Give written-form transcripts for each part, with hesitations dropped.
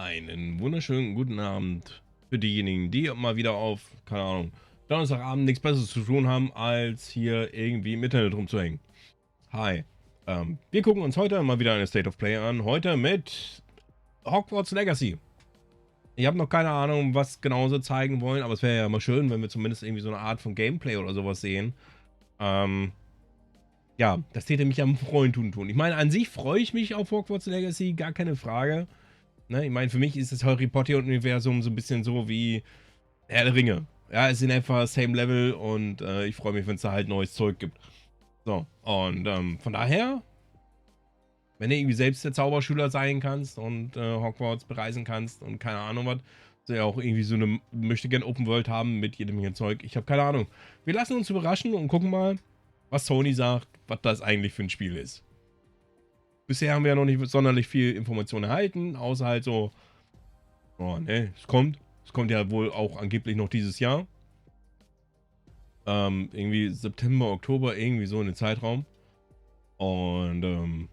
Einen wunderschönen guten Abend für diejenigen, die mal wieder auf, keine Ahnung, Donnerstagabend nichts Besseres zu tun haben, als hier irgendwie im Internet rumzuhängen. Hi. Wir gucken uns heute mal wieder eine State of Play an. Heute mit Hogwarts Legacy. Ich habe noch keine Ahnung, was genau sie zeigen wollen, aber es wäre ja mal schön, wenn wir zumindest irgendwie so eine Art von Gameplay oder sowas sehen. Ja, das täte mich am Freuen tun. Ich meine, an sich freue ich mich auf Hogwarts Legacy, gar keine Frage. Ne, ich meine, für mich ist das Harry Potter-Universum so ein bisschen so wie Herr der Ringe. Ja, es sind etwa same Level und ich freue mich, wenn es da halt neues Zeug gibt. So, und von daher, wenn du irgendwie selbst der Zauberschüler sein kannst und Hogwarts bereisen kannst und keine Ahnung was, so ja auch irgendwie so eine möchte gern Open World haben mit jedem hier Zeug. Ich habe keine Ahnung. Wir lassen uns überraschen und gucken mal, was Sony sagt, was das eigentlich für ein Spiel ist. Bisher haben wir ja noch nicht sonderlich viel Informationen erhalten, außer halt so, oh ne, es kommt. Es kommt ja wohl auch angeblich noch dieses Jahr. Irgendwie September, Oktober, irgendwie so in den Zeitraum. Und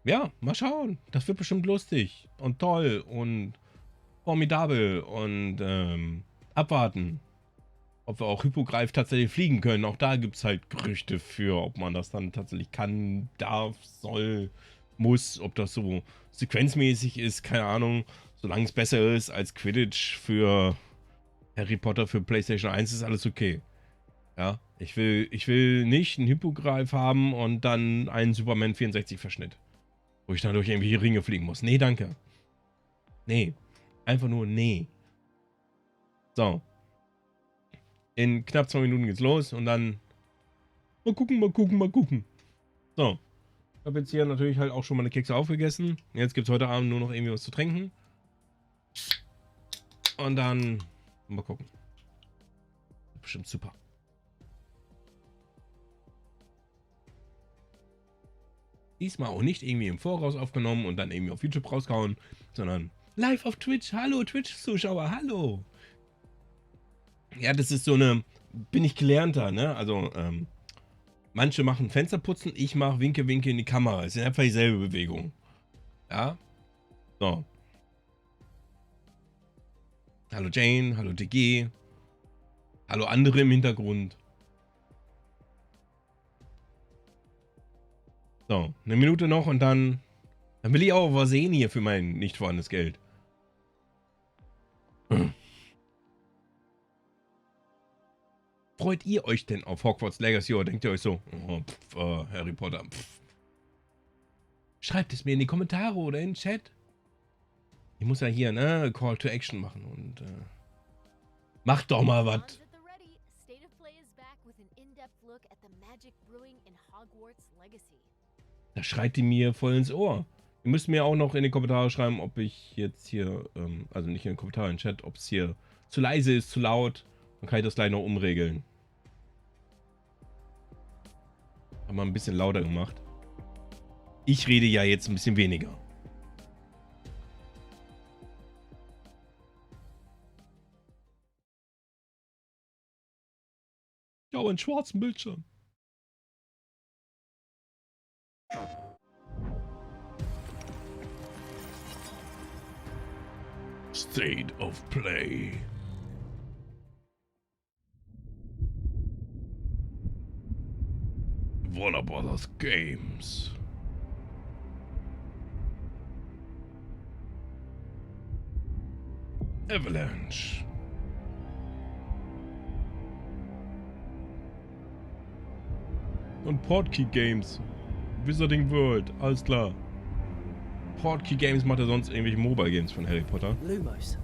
ja, mal schauen. Das wird bestimmt lustig und toll und formidabel und abwarten. Ob wir auch Hippogreif tatsächlich fliegen können. Auch da gibt es halt Gerüchte für, ob man das dann tatsächlich kann, darf, soll, muss, ob das so sequenzmäßig ist, keine Ahnung. Solange es besser ist als Quidditch für Harry Potter für PlayStation 1, ist alles okay. Ja, ich will nicht einen Hippogreif haben und dann einen Superman 64 Verschnitt. Wo ich dann durch irgendwelche Ringe fliegen muss. Nee, danke. Nee. Einfach nur nee. So. In knapp 2 Minuten geht's los und dann mal gucken, mal gucken, mal gucken. So. Ich habe jetzt hier natürlich halt auch schon meine Kekse aufgegessen. Jetzt gibt es heute Abend nur noch irgendwie was zu trinken. Und dann mal gucken. Bestimmt super. Diesmal auch nicht irgendwie im Voraus aufgenommen und dann irgendwie auf YouTube rausgehauen, sondern live auf Twitch. Hallo Twitch-Zuschauer, hallo. Ja, das ist so eine, bin ich gelernter, ne? Also, manche machen Fensterputzen, ich mache Winke, Winke in die Kamera. Es ist einfach dieselbe Bewegung. Ja? So. Hallo Jane, hallo DG. Hallo andere im Hintergrund. So, eine Minute noch und dann will ich auch was sehen hier für mein nicht vorhandenes Geld. Freut ihr euch denn auf Hogwarts Legacy oder denkt ihr euch so, oh, Harry Potter, Schreibt es mir in die Kommentare oder in den Chat. Ich muss ja hier, ne, Call to Action machen und macht doch mal was. Da schreit die mir voll ins Ohr. Ihr müsst mir auch noch in die Kommentare schreiben, ob ich jetzt hier, also nicht in den Kommentaren, im Chat, ob es hier zu leise ist, zu laut. Dann kann ich das gleich noch umregeln. Haben wir ein bisschen lauter gemacht. Ich rede ja jetzt ein bisschen weniger. Ja, aber einen schwarzen Bildschirm. State of Play. Warner Brothers Games. Avalanche. Und Portkey Games. Wizarding World, alles klar. Portkey Games macht ja sonst irgendwelche Mobile Games von Harry Potter. Lumos.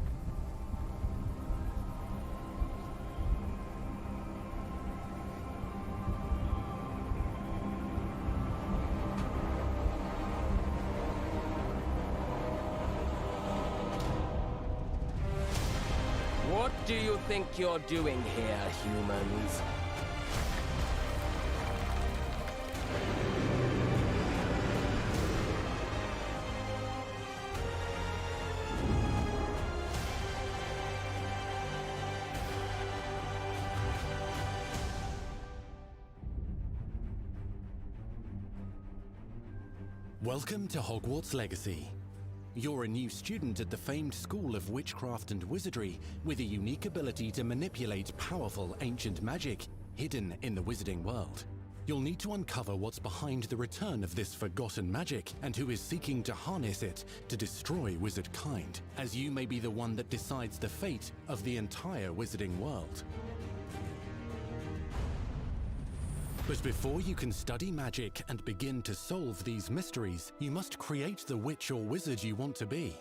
What do you think you're doing here, humans? Welcome to Hogwarts Legacy. You're a new student at the famed School of Witchcraft and Wizardry with a unique ability to manipulate powerful ancient magic hidden in the wizarding world. You'll need to uncover what's behind the return of this forgotten magic and who is seeking to harness it to destroy wizard kind, as you may be the one that decides the fate of the entire wizarding world. But before you can study magic and begin to solve these mysteries, you must create the witch or wizard you want to be.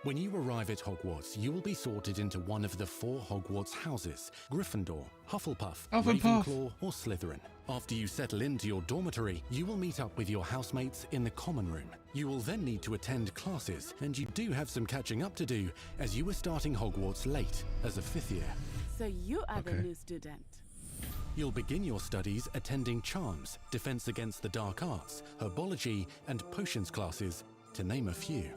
When you arrive at Hogwarts, you will be sorted into one of the 4 Hogwarts houses: Gryffindor, Hufflepuff, Ravenclaw, or Slytherin. After you settle into your dormitory, you will meet up with your housemates in the common room. You will then need to attend classes, and you do have some catching up to do, as you were starting Hogwarts late as a 5th year. So you are the new student. You'll begin your studies attending Charms, Defense Against the Dark Arts, Herbology, and Potions classes, to name a few.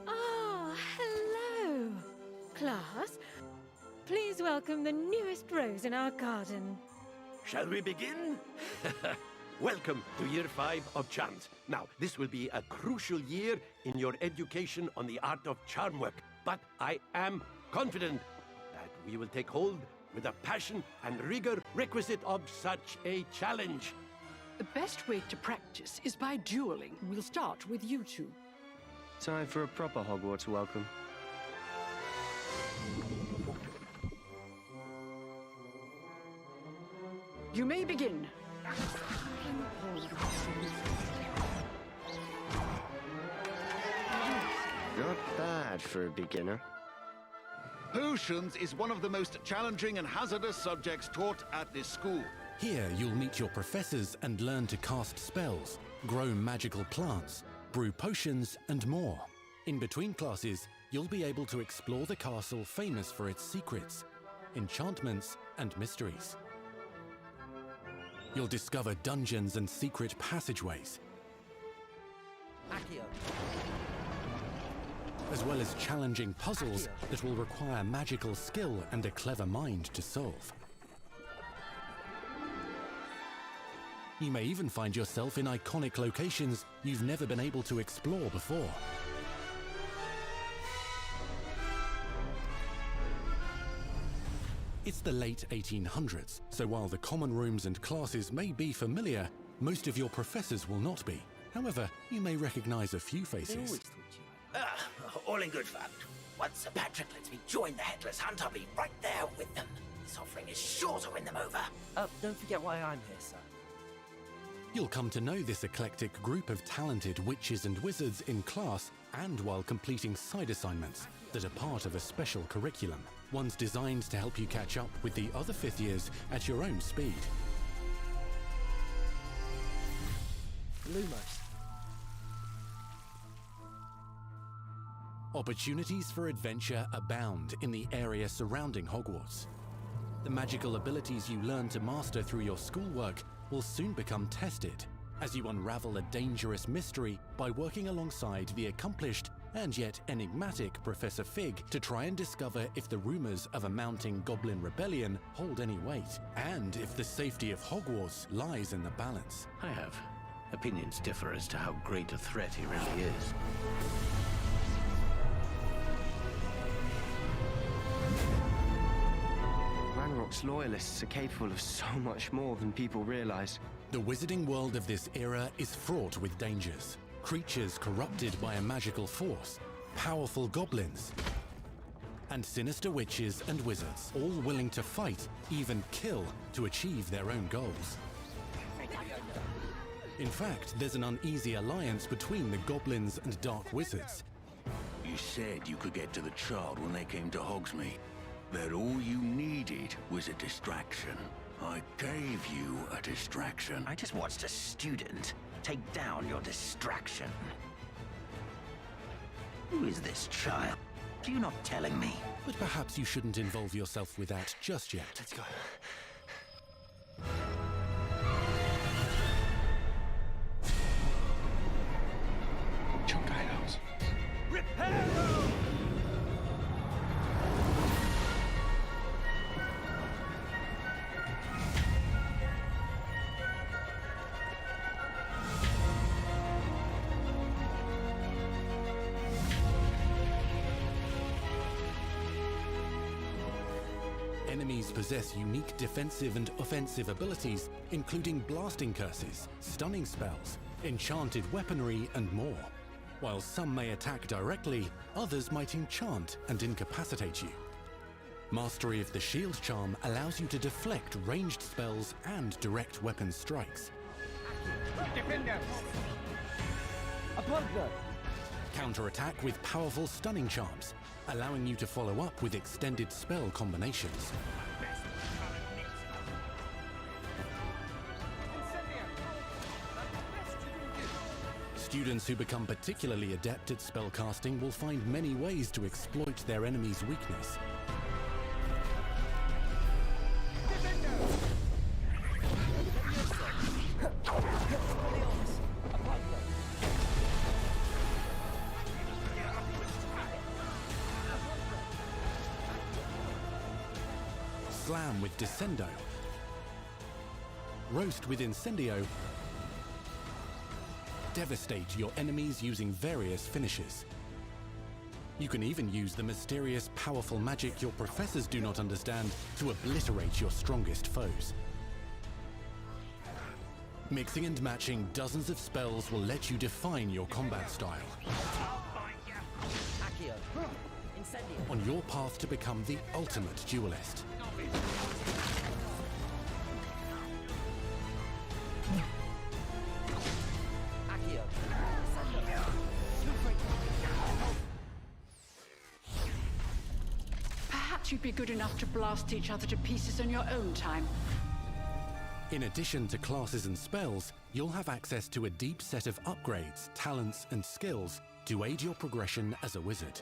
Oh, hello, class. Please welcome the newest rose in our garden. Shall we begin? Welcome to Year 5 of Charms. Now, this will be a crucial year in your education on the art of charm work, but I am confident that we will take hold with the passion and rigor requisite of such a challenge. The best way to practice is by dueling. We'll start with you two. Time for a proper Hogwarts welcome. You may begin. Not bad for a beginner. Potions is one of the most challenging and hazardous subjects taught at this school. Here you'll meet your professors and learn to cast spells, grow magical plants, brew potions, and more. In between classes, you'll be able to explore the castle famous for its secrets, enchantments, and mysteries. You'll discover dungeons and secret passageways, as well as challenging puzzles that will require magical skill and a clever mind to solve. You may even find yourself in iconic locations you've never been able to explore before. It's the late 1800s, so while the common rooms and classes may be familiar, most of your professors will not be. However, you may recognize a few faces. All in good fun. Once Sir Patrick lets me join the Headless Hunt, I'll be right there with them. This offering is sure to win them over. Don't forget why I'm here, sir. You'll come to know this eclectic group of talented witches and wizards in class and while completing side assignments that are part of a special curriculum, ones designed to help you catch up with the other 5th years at your own speed. Lumos. Opportunities for adventure abound in the area surrounding Hogwarts. The magical abilities you learn to master through your schoolwork will soon become tested as you unravel a dangerous mystery by working alongside the accomplished and yet enigmatic Professor Fig to try and discover if the rumors of a mounting goblin rebellion hold any weight, and if the safety of Hogwarts lies in the balance. I have. Opinions differ as to how great a threat he really is. Ranrock's loyalists are capable of so much more than people realize. The wizarding world of this era is fraught with dangers. Creatures corrupted by a magical force, powerful goblins, and sinister witches and wizards, all willing to fight, even kill, to achieve their own goals. In fact, there's an uneasy alliance between the goblins and dark wizards. You said you could get to the child when they came to Hogsmeade. That all you needed was a distraction. I gave you a distraction. I just watched a student take down your distraction. Who is this child? Are you not telling me? But perhaps you shouldn't involve yourself with that just yet. Let's go. Enemies possess unique defensive and offensive abilities, including blasting curses, stunning spells, enchanted weaponry, and more. While some may attack directly, others might enchant and incapacitate you. Mastery of the shield charm allows you to deflect ranged spells and direct weapon strikes. Defender! Upon blood! Counterattack with powerful stunning charms, allowing you to follow up with extended spell combinations. Students who become particularly adept at spellcasting will find many ways to exploit their enemy's weakness. Slam with Descendo. Roast with Incendio. Devastate your enemies using various finishes. You can even use the mysterious, powerful magic your professors do not understand to obliterate your strongest foes. Mixing and matching dozens of spells will let you define your combat style. On your path to become the ultimate duelist. Perhaps you'd be good enough to blast each other to pieces on your own time. In addition to classes and spells, you'll have access to a deep set of upgrades, talents, and skills to aid your progression as a wizard.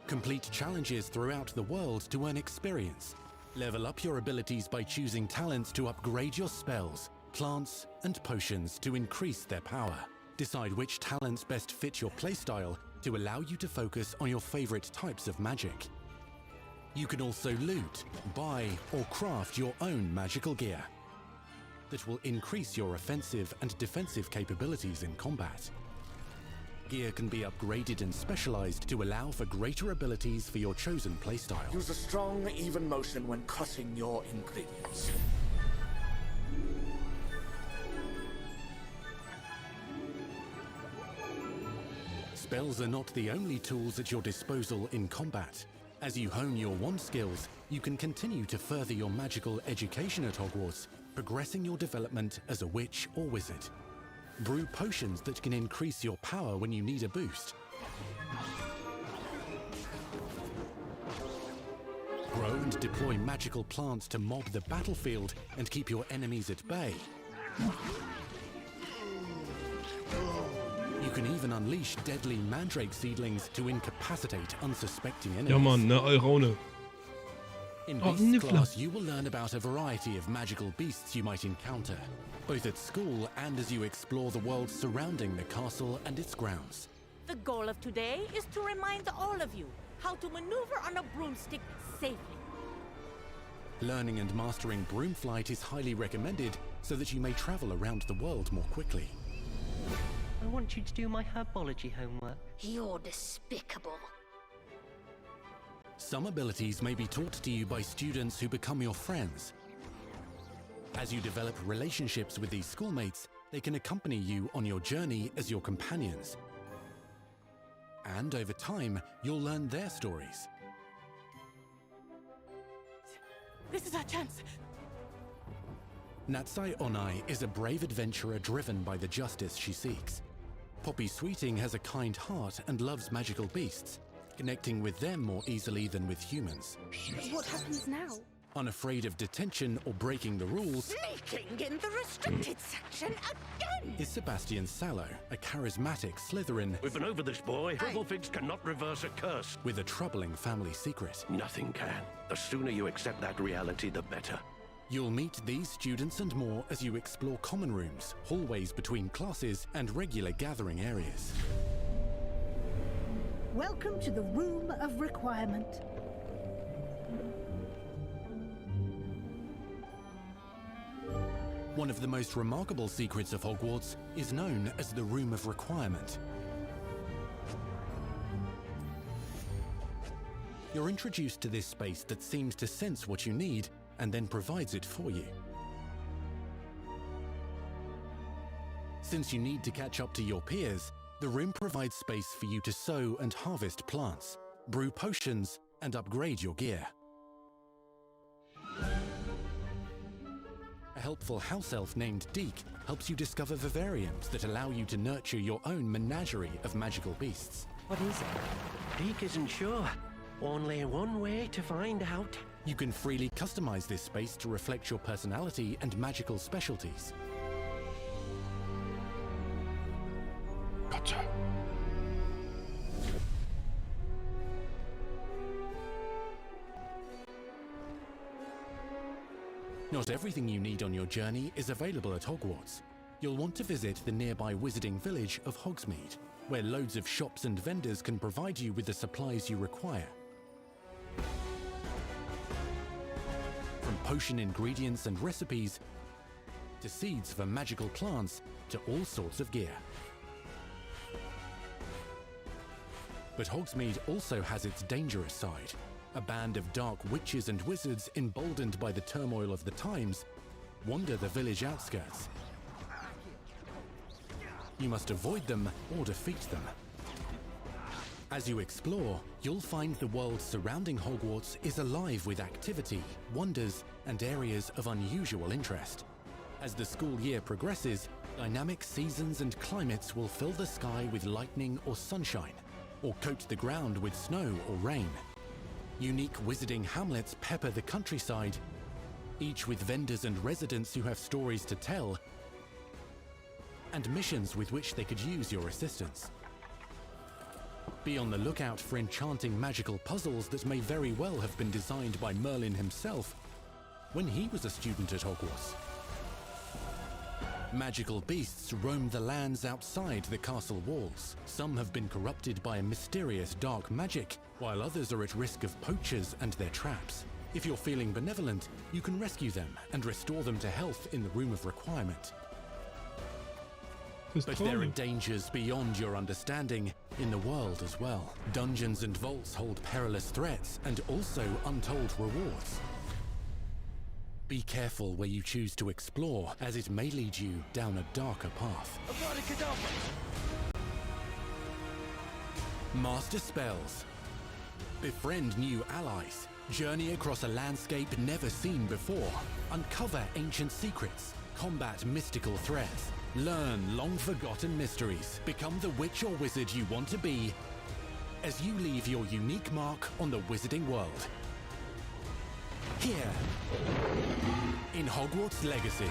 Complete challenges throughout the world to earn experience. Level up your abilities by choosing talents to upgrade your spells, plants, and potions to increase their power. Decide which talents best fit your playstyle to allow you to focus on your favorite types of magic. You can also loot, buy, or craft your own magical gear that will increase your offensive and defensive capabilities in combat. Gear can be upgraded and specialized to allow for greater abilities for your chosen playstyle. Use a strong, even motion when cutting your ingredients. Spells are not the only tools at your disposal in combat. As you hone your wand skills, you can continue to further your magical education at Hogwarts, progressing your development as a witch or wizard. Brew potions that can increase your power when you need a boost. Grow and deploy magical plants to mob the battlefield and keep your enemies at bay. You can even unleash deadly mandrake seedlings to incapacitate unsuspecting enemies. Ja Mann, ne Eurone. In Beasts class, you will learn about a variety of magical beasts you might encounter, both at school and as you explore the world surrounding the castle and its grounds. The goal of today is to remind all of you how to maneuver on a broomstick safely. Learning and mastering broom flight is highly recommended so that you may travel around the world more quickly. I want you to do my herbology homework. You're despicable. Some abilities may be taught to you by students who become your friends. As you develop relationships with these schoolmates, they can accompany you on your journey as your companions. And over time, you'll learn their stories. This is our chance. Natsai Onai is a brave adventurer driven by the justice she seeks. Poppy Sweeting has a kind heart and loves magical beasts, connecting with them more easily than with humans. What happens now? Unafraid of detention or breaking the rules, Sneaking in the restricted section again! is Sebastian Sallow, a charismatic Slytherin We've been over this, boy. Dribblefigs cannot reverse a curse. with a troubling family secret. Nothing can. The sooner you accept that reality, the better. You'll meet these students and more as you explore common rooms, hallways between classes, and regular gathering areas. Welcome to the Room of Requirement. One of the most remarkable secrets of Hogwarts is known as the Room of Requirement. You're introduced to this space that seems to sense what you need and then provides it for you. Since you need to catch up to your peers, the room provides space for you to sow and harvest plants, brew potions, and upgrade your gear. A helpful house elf named Deke helps you discover vivariums that allow you to nurture your own menagerie of magical beasts. What is it? Deke isn't sure. Only one way to find out. You can freely customize this space to reflect your personality and magical specialties. Gotcha. Not everything you need on your journey is available at Hogwarts. You'll want to visit the nearby wizarding village of Hogsmeade, where loads of shops and vendors can provide you with the supplies you require. From potion ingredients and recipes, to seeds for magical plants, to all sorts of gear. But Hogsmeade also has its dangerous side. A band of dark witches and wizards, emboldened by the turmoil of the times, wander the village outskirts. You must avoid them or defeat them. As you explore, you'll find the world surrounding Hogwarts is alive with activity, wonders, and areas of unusual interest. As the school year progresses, dynamic seasons and climates will fill the sky with lightning or sunshine, or coat the ground with snow or rain. Unique wizarding hamlets pepper the countryside, each with vendors and residents who have stories to tell, and missions with which they could use your assistance. Be on the lookout for enchanting magical puzzles that may very well have been designed by Merlin himself when he was a student at Hogwarts. Magical beasts roam the lands outside the castle walls. Some have been corrupted by a mysterious dark magic, while others are at risk of poachers and their traps. If you're feeling benevolent, you can rescue them and restore them to health in the Room of Requirement. But there are dangers beyond your understanding in the world as well. Dungeons and vaults hold perilous threats and also untold rewards. Be careful where you choose to explore, as it may lead you down a darker path. Master spells. Befriend new allies. Journey across a landscape never seen before. Uncover ancient secrets. Combat mystical threats. Learn long-forgotten mysteries. Become the witch or wizard you want to be as you leave your unique mark on the wizarding world. Here, in Hogwarts Legacy.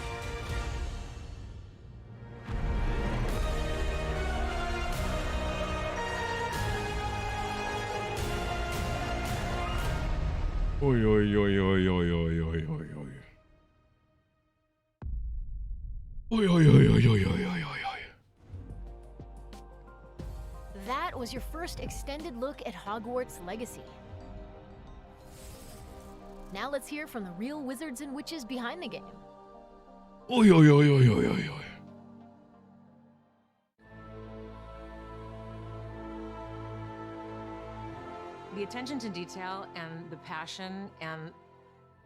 Oi, oi, oi, oi, oi, oi, oi, oi, oi. Oi, oi, oi, oi, oi, oi, oi, oi. That was your first extended look at Hogwarts Legacy. Now let's hear from the real wizards and witches behind the game. Oi, oi, oi, oi, oi, oi, oi. The attention to detail and the passion and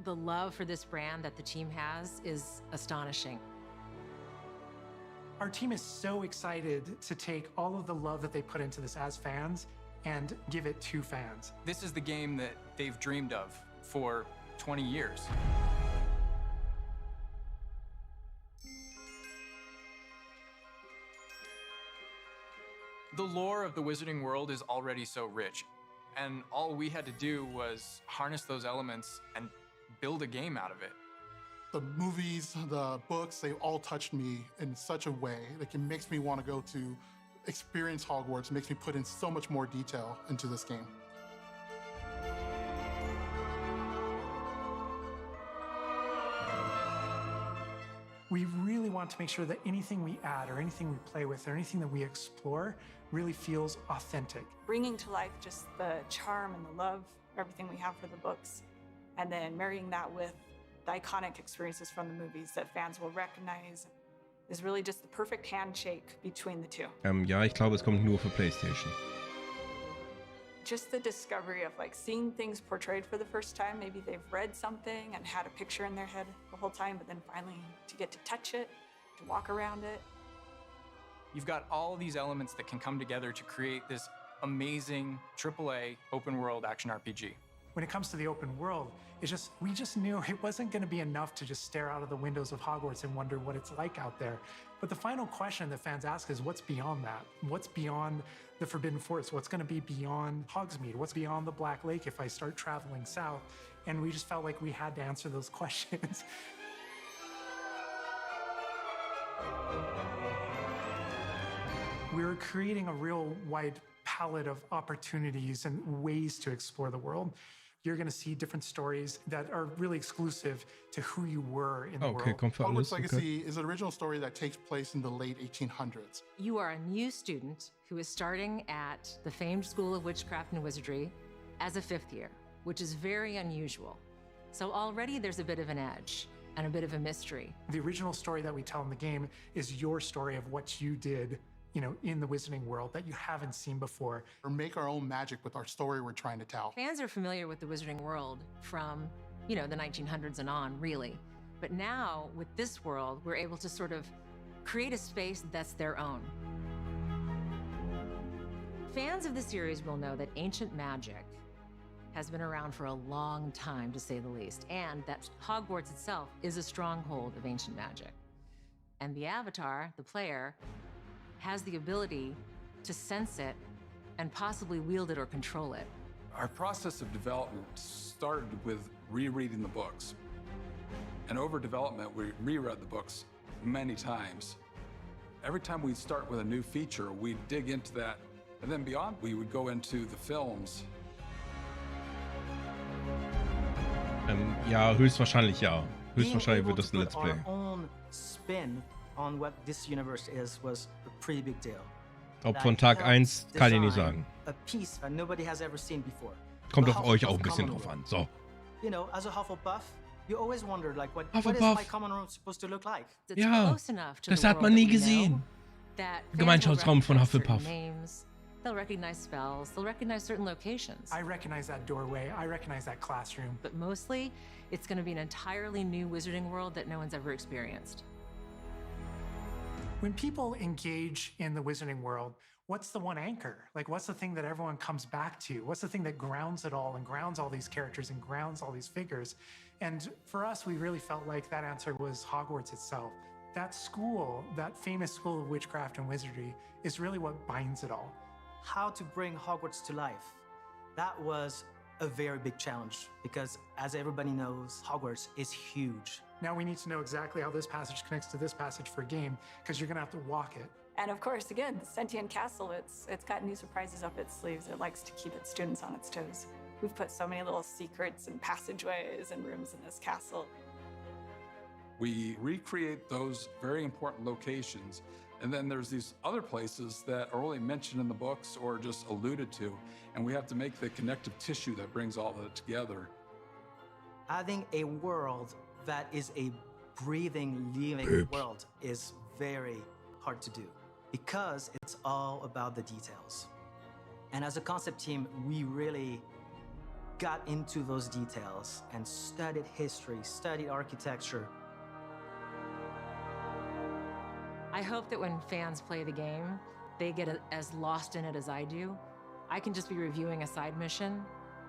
the love for this brand that the team has is astonishing. Our team is so excited to take all of the love that they put into this as fans and give it to fans. This is the game that they've dreamed of for 20 years. The lore of the Wizarding world is already so rich, and all we had to do was harness those elements and build a game out of it. The movies, the books, they all touched me in such a way. Like, it makes me want to go to experience Hogwarts. It makes me put in so much more detail into this game. We really want to make sure that anything we add or anything we play with or anything that we explore really feels authentic. Bringing to life just the charm and the love, everything we have for the books, and then marrying that with the iconic experiences from the movies that fans will recognize is really just the perfect handshake between the two. Ja, ich glaube, es kommt nur für PlayStation. just the discovery of like seeing things portrayed for the first time. Maybe they've read something and had a picture in their head the whole time, but then finally to get to touch it, to walk around it. You've got all these elements that can come together to create this amazing AAA open world action RPG. When it comes to the open world, we just knew it wasn't going to be enough to just stare out of the windows of Hogwarts and wonder what it's like out there. But the final question that fans ask is, what's beyond that? What's beyond the Forbidden Forest? What's going to be beyond Hogsmeade? What's beyond the Black Lake if I start traveling south? And we just felt like we had to answer those questions. We were creating a real wide palette of opportunities and ways to explore the world. You're going to see different stories that are really exclusive to who you were in the world. Hogwarts Legacy is an original story that takes place in the late 1800s. You are a new student who is starting at the famed School of Witchcraft and Wizardry as a 5th year, which is very unusual. So already there's a bit of an edge and a bit of a mystery. The original story that we tell in the game is your story of what you did, you know, in the Wizarding world that you haven't seen before. Or make our own magic with our story we're trying to tell. Fans are familiar with the Wizarding world from, you know, the 1900s and on, really. But now, with this world, we're able to sort of create a space that's their own. Fans of the series will know that ancient magic has been around for a long time, to say the least, and that Hogwarts itself is a stronghold of ancient magic. And the Avatar, the player, has the ability to sense it and possibly wield it or control it. Our process of development started with rereading the books. And over development, we reread the books many times. Every time we'd start with a new feature, we'd dig into that. And then beyond, we would go into the films. Ja, höchstwahrscheinlich ja. Höchstwahrscheinlich wird das ein Let's Play. Our own spin on what this universe is was a pretty big deal. Ob von Tag 1 kann ich nicht sagen. A piece that nobody has ever seen before. Kommt auf euch auch ein bisschen drauf an. So. You know, as a Hufflepuff, you always wondered like what is my common room supposed to look like? Ja, das hat man nie gesehen. Gemeinschaftsraum von Hufflepuff. They'll recognize spells, they'll recognize certain locations. I recognize that doorway, I recognize that classroom. But mostly, it's going to be an entirely new Wizarding world that no one's ever experienced. When people engage in the Wizarding world, what's the one anchor? Like, what's the thing that everyone comes back to? What's the thing that grounds it all and grounds all these characters and grounds all these figures? And for us, we really felt like that answer was Hogwarts itself. That school, that famous School of Witchcraft and Wizardry, is really what binds it all. How to bring Hogwarts to life. That was a very big challenge because, as everybody knows, Hogwarts is huge. Now we need to know exactly how this passage connects to this passage for a game because you're going to have to walk it. And of course, again, the Sentient Castle, it's got new surprises up its sleeves. It likes to keep its students on its toes. We've put so many little secrets and passageways and rooms in this castle. We recreate those very important locations. And then there's these other places that are only mentioned in the books or just alluded to, and we have to make the connective tissue that brings all that together. Adding a world that is a breathing, living world is very hard to do because it's all about the details. And as a concept team, we really got into those details and studied history, studied architecture. I hope that when fans play the game, they get as lost in it as I do. I can just be reviewing a side mission,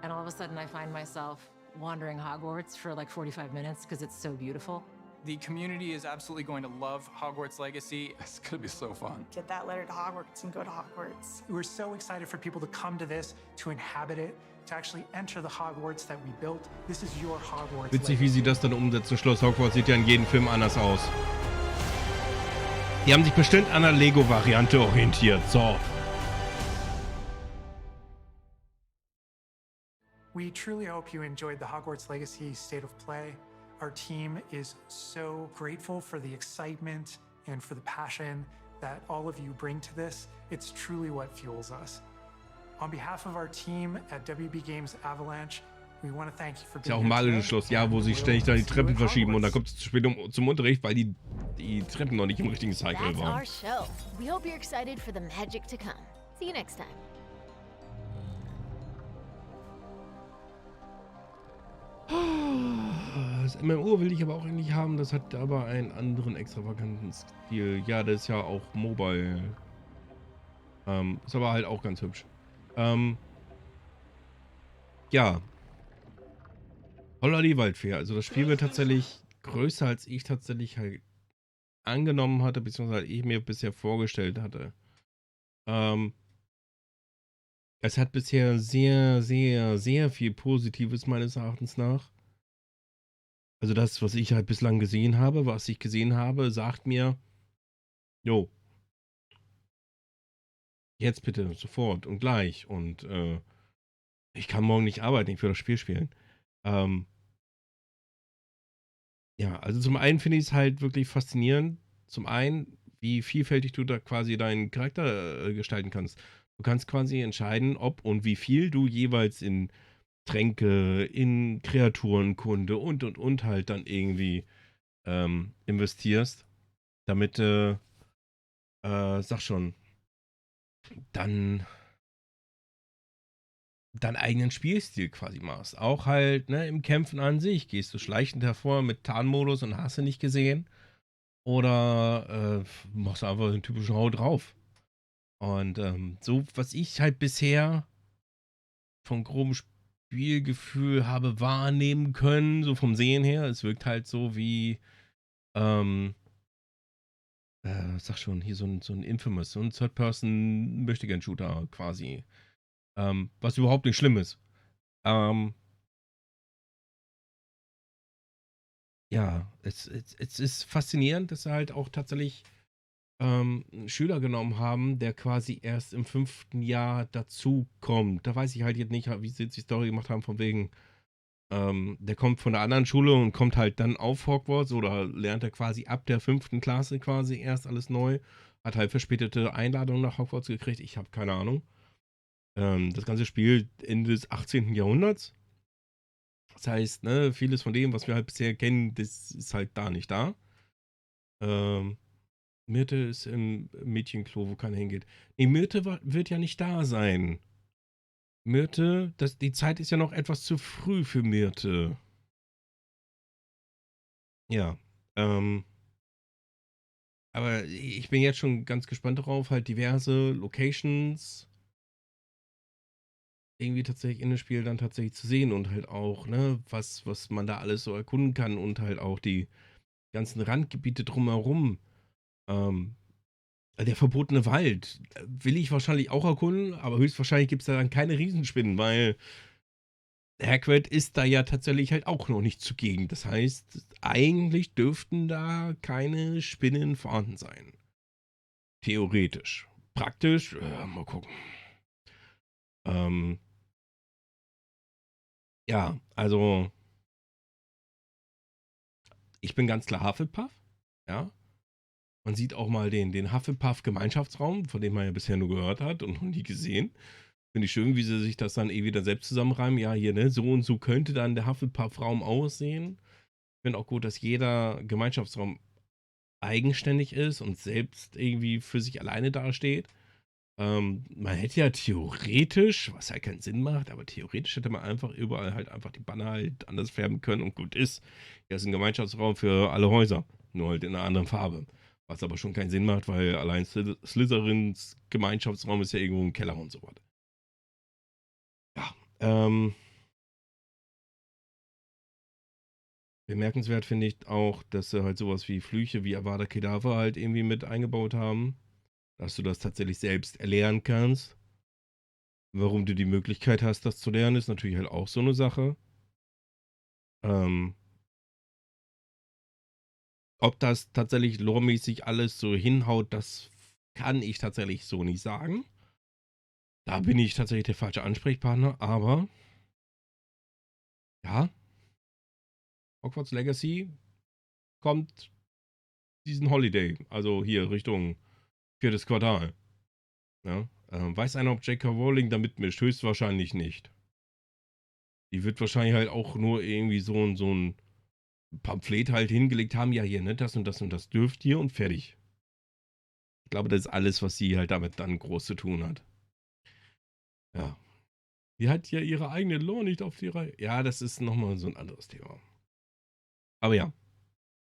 and all of a sudden I find myself wandering Hogwarts for like 45 minutes because it's so beautiful. The community is absolutely going to love Hogwarts Legacy. It's going to be so fun. Get that letter to Hogwarts and go to Hogwarts. We're so excited for people to come to this, to inhabit it, to actually enter the Hogwarts that we built. This is your Hogwarts. Witzig, wie sie das dann umsetzen. Schloss Hogwarts sieht ja in jedem Film anders aus. Die haben sich bestimmt an der Lego-Variante orientiert. So. We truly hope you enjoyed the Hogwarts Legacy State of Play. Our team is so grateful for the excitement and for the passion that all of you bring to this. It's truly what fuels us. On behalf of our team at WB Games Avalanche, we want to thank you for being Ist ja auch ein magisches Schloss, ja, wo sie ständig da die Treppen verschieben und dann kommt es zu spät zum Unterricht, weil die Treppen noch nicht im richtigen Cycle waren. That's our show. We hope you're excited for the magic to come. See you next time. Das MMO will ich aber auch endlich haben. Das hat aber einen anderen extravaganten Stil. Ja, das ist ja auch Mobile. Ist aber halt auch ganz hübsch. Ja. Holla die Waldfee. Also das Spiel wird tatsächlich größer, als ich tatsächlich halt angenommen hatte, beziehungsweise ich mir bisher vorgestellt hatte. Es hat bisher sehr, sehr, sehr viel Positives meines Erachtens nach. Also das, was ich halt bislang gesehen habe, sagt mir, jo, jetzt bitte, sofort und gleich. Und ich kann morgen nicht arbeiten, ich will das Spiel spielen. Ja, also zum einen finde ich es halt wirklich faszinierend. Zum einen, wie vielfältig du da quasi deinen Charakter gestalten kannst. Du kannst quasi entscheiden, ob und wie viel du jeweils in Tränke, in Kreaturenkunde und halt dann irgendwie investierst, damit sag schon, dann deinen eigenen Spielstil quasi machst. Auch halt, ne, im Kämpfen an sich. Gehst du schleichend hervor mit Tarnmodus und hast du nicht gesehen? Oder machst du einfach den typischen Hau drauf? Und so, was ich halt bisher vom groben Spielgefühl habe wahrnehmen können, so vom Sehen her, es wirkt halt so wie, sag schon, hier so ein Infamous, so ein Third-Person-Möchtegern-Shooter quasi. Was überhaupt nicht schlimm ist. Ja, es ist faszinierend, dass sie halt auch tatsächlich einen Schüler genommen haben, der quasi erst im 5. Jahr dazu kommt. Da weiß ich halt jetzt nicht, wie sie jetzt die Story gemacht haben, von wegen, der kommt von der anderen Schule und kommt halt dann auf Hogwarts oder lernt er quasi ab der 5. Klasse quasi erst alles neu. Hat halt verspätete Einladungen nach Hogwarts gekriegt. Ich habe keine Ahnung. Das ganze Spiel Ende des 18. Jahrhunderts. Das heißt, ne, vieles von dem, was wir halt bisher kennen, das ist halt da nicht da. Myrte ist im Mädchenklo, wo keiner hingeht. Nee, Myrte wird ja nicht da sein. Myrte, die Zeit ist ja noch etwas zu früh für Myrte. Ja, aber ich bin jetzt schon ganz gespannt darauf, halt diverse Locations irgendwie tatsächlich in dem Spiel dann tatsächlich zu sehen und halt auch, ne, was man da alles so erkunden kann und halt auch die ganzen Randgebiete drumherum. Der verbotene Wald will ich wahrscheinlich auch erkunden, aber höchstwahrscheinlich gibt es da dann keine Riesenspinnen, weil Hagrid ist da ja tatsächlich halt auch noch nicht zugegen. Das heißt, eigentlich dürften da keine Spinnen vorhanden sein. Theoretisch. Praktisch, mal gucken. Ja, also ich bin ganz klar Hufflepuff, ja. Man sieht auch mal den Hufflepuff-Gemeinschaftsraum, von dem man ja bisher nur gehört hat und noch nie gesehen. Finde ich schön, wie sie sich das dann wieder selbst zusammenreimen. Ja, hier, ne, so und so könnte dann der Hufflepuff-Raum aussehen. Ich finde auch gut, dass jeder Gemeinschaftsraum eigenständig ist und selbst irgendwie für sich alleine dasteht. Man hätte ja theoretisch, was halt keinen Sinn macht, aber theoretisch hätte man einfach überall halt einfach die Banner halt anders färben können und gut ist. Hier ist ein Gemeinschaftsraum für alle Häuser, nur halt in einer anderen Farbe. Was aber schon keinen Sinn macht, weil allein Slytherins Gemeinschaftsraum ist ja irgendwo im Keller und so was. Ja, bemerkenswert finde ich auch, dass sie halt sowas wie Flüche wie Avada Kedavra halt irgendwie mit eingebaut haben. Dass du das tatsächlich selbst erlernen kannst. Warum du die Möglichkeit hast, das zu lernen, ist natürlich halt auch so eine Sache. Ob das tatsächlich loremäßig alles so hinhaut, das kann ich tatsächlich so nicht sagen. Da bin ich tatsächlich der falsche Ansprechpartner, aber ja, Hogwarts Legacy kommt diesen Holiday, also hier Richtung 4. Quartal. Ja, weiß einer, ob J.K. Rowling da mitmischt? Höchstwahrscheinlich nicht. Die wird wahrscheinlich halt auch nur irgendwie so ein Pamphlet halt hingelegt haben, ja hier, ne, das und das dürft ihr und fertig. Ich glaube, das ist alles, was sie halt damit dann groß zu tun hat. Ja. Die hat ja ihre eigene Lore nicht auf die Reihe. Ja, das ist nochmal so ein anderes Thema. Aber ja.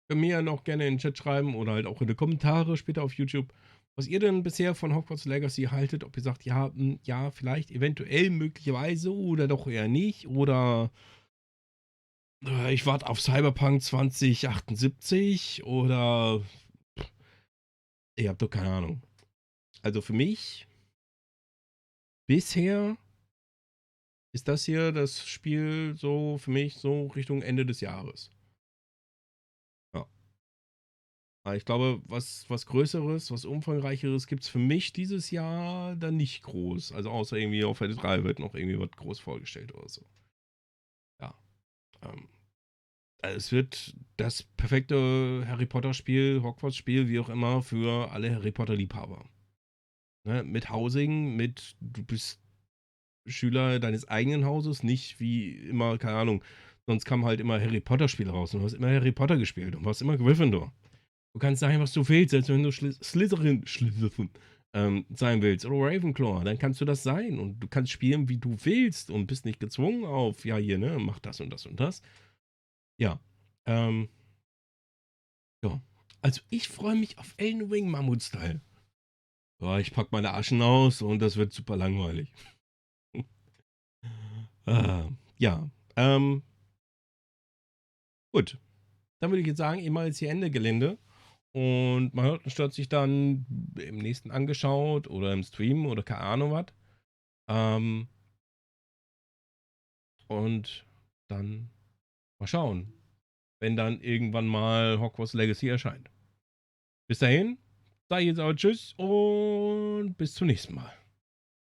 Könnt mir ja noch gerne in den Chat schreiben oder halt auch in die Kommentare später auf YouTube, was ihr denn bisher von Hogwarts Legacy haltet. Ob ihr sagt, ja, ja, vielleicht, eventuell, möglicherweise oder doch eher nicht. Oder ich warte auf Cyberpunk 2078 oder ihr habt doch keine Ahnung. Also für mich bisher ist das hier das Spiel so für mich so Richtung Ende des Jahres. Ja. Aber ich glaube, was Größeres, was Umfangreicheres gibt es für mich dieses Jahr dann nicht groß. Also außer irgendwie auf der 3 wird noch irgendwie was groß vorgestellt oder so. Ja. Also es wird das perfekte Harry Potter Spiel, Hogwarts Spiel, wie auch immer, für alle Harry Potter Liebhaber. Ne? Mit Housing, du bist Schüler deines eigenen Hauses, nicht wie immer, keine Ahnung, sonst kam halt immer Harry Potter Spiele raus und du hast immer Harry Potter gespielt und warst immer Gryffindor. Du kannst sagen, was du willst, als wenn du Slytherin sein willst oder Ravenclaw, dann kannst du das sein und du kannst spielen, wie du willst und bist nicht gezwungen auf, ja hier, ne, mach das und das und das. Ja, ja. Also ich freue mich auf Elden Ring Mammut-Style. Ja, ich pack meine Aschen aus und das wird super langweilig. Ja, gut. Dann würde ich jetzt sagen, immer jetzt hier Ende Gelände. Und man hört und stört sich dann im nächsten angeschaut oder im Stream oder keine Ahnung was. Und dann mal schauen, wenn dann irgendwann mal Hogwarts Legacy erscheint. Bis dahin, sage ich jetzt aber Tschüss und bis zum nächsten Mal.